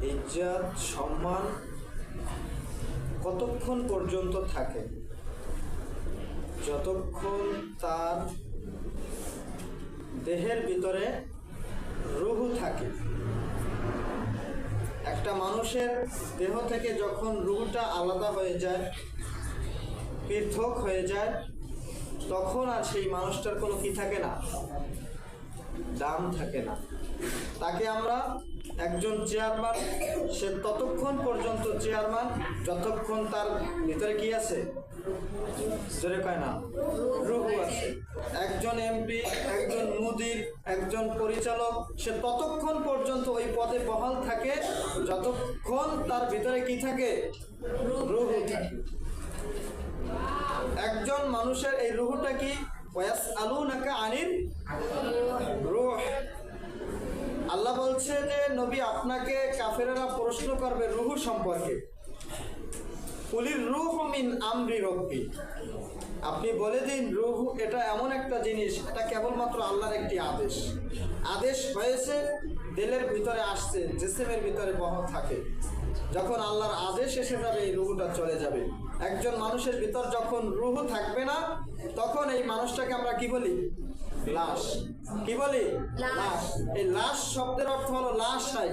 ইজ্জত সম্মান কতক্ষণ পর্যন্ত থাকে? যতক্ষণ তার দেহের ভিতরে রূহ থাকে। একটা মানুষের দেহ থেকে যখন রূহটা আলাদা হয়ে যায়, পৃথক হয়ে যায়, তখন আর সেই মানুষটার কোনো কি থাকে না, দাম থাকে না। তাকে আমরা একজন চেয়ারম্যান, সে ততক্ষণ পর্যন্ত চেয়ারম্যান যতক্ষণ তার ভিতরে কি আছে, জোরে কয় না, রূহ আছে। একজন এমপি, একজন মুদির, একজন পরিচালক, সে ততক্ষণ পর্যন্ত ওই পদে বহাল থাকে যতক্ষণ তার ভিতরে কি থাকে, রূহ থাকে। একজন মানুষের এই রূহটা কি, ওয়াসআলুনাকা আনির রূহ। আল্লাহ বলছে যে নবী আপনাকে কাফেরেরা প্রশ্ন করবে রূহ সম্পর্কে। কুলির রূহু মিন আমরি রব্বি, আপনি বলে দিন রূহ এটা এমন একটা জিনিস, এটা কেবলমাত্র আল্লাহর একটি আদেশ। আদেশ হয়েছে, দিলের ভিতরে আসছে, জিসমের ভিতরে বহন থাকে। যখন আল্লাহর আদেশ এসে যাবে এই রূহটা চলে যাবে। একজন মানুষের ভিতর যখন রূহ থাকবে না, তখন এই মানুষটাকে আমরা কি বলি, লাশ। কি বলি, লাশ। এই লাশ শব্দের অর্থ হলো লাশাই।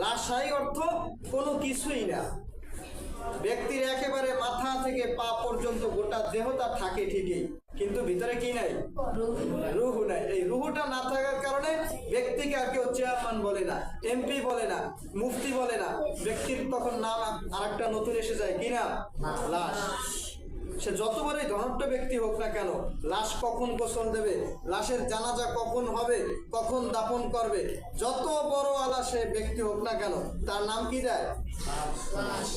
লাশাই অর্থ কোনো কিছুই না। ব্যক্তির একেবারে মাথা থেকে পা পর্যন্ত গোটা দেহটা থাকে ঠিকই, কিন্তু ভিতরে কি নাই, রূহ নাই। এই রূহটা না থাকার কারণে ব্যক্তিকে আর কেউ চেয়ারম্যান বলে না, এমপি বলে না, মুফতি বলে না। ব্যক্তির তখন নাম আরেকটা নতুন এসে যায়, কি নাম, লাশ। সে যতবারই ধনাঢ্য ব্যক্তি হোক না কেন, লাশ কখন গোসল দেবে, লাশের জানাজা কখন হবে, কখন দাফন করবে, যত বড় আলা সে ব্যক্তি হোক না কেন, তার নাম কি দেয়, লাশ।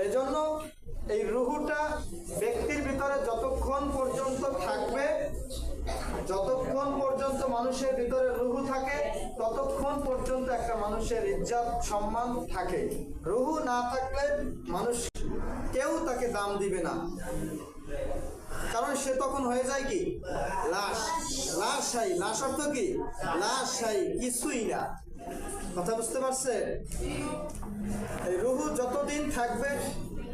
এই জন্য এই রূহটা ব্যক্তির ভিতরে যতক্ষণ পর্যন্ত থাকবে, যতক্ষণ পর্যন্ত মানুষের ভিতরে রূহ থাকে, ততক্ষণ পর্যন্ত একটা মানুষের ইজ্জত সম্মান থাকে। রূহ না থাকলে মানুষ কেউ তাকে দাম দিবে না, কারণ সে তখন হয়ে যায় কি, লাশ। লাশাই, লাশ অর্থ কি, লাশাই, কিছুই না। কথা বুঝতে পারছে? এই রূহ যতদিন থাকবে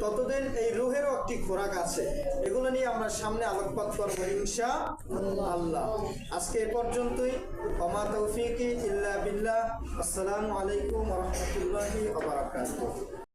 ততদিন এই রূহেরও একটি খোরাক আছে। এগুলো নিয়ে আমরা সামনে আলোকপাত করবো ইনশাআল্লাহ। আজকে এ পর্যন্তই। ওমা তৌফিকি ইল্লা বিল্লাহ। আসসালামু আলাইকুম ওয়া রাহমাতুল্লাহি ওয়া বারাকাতুহু।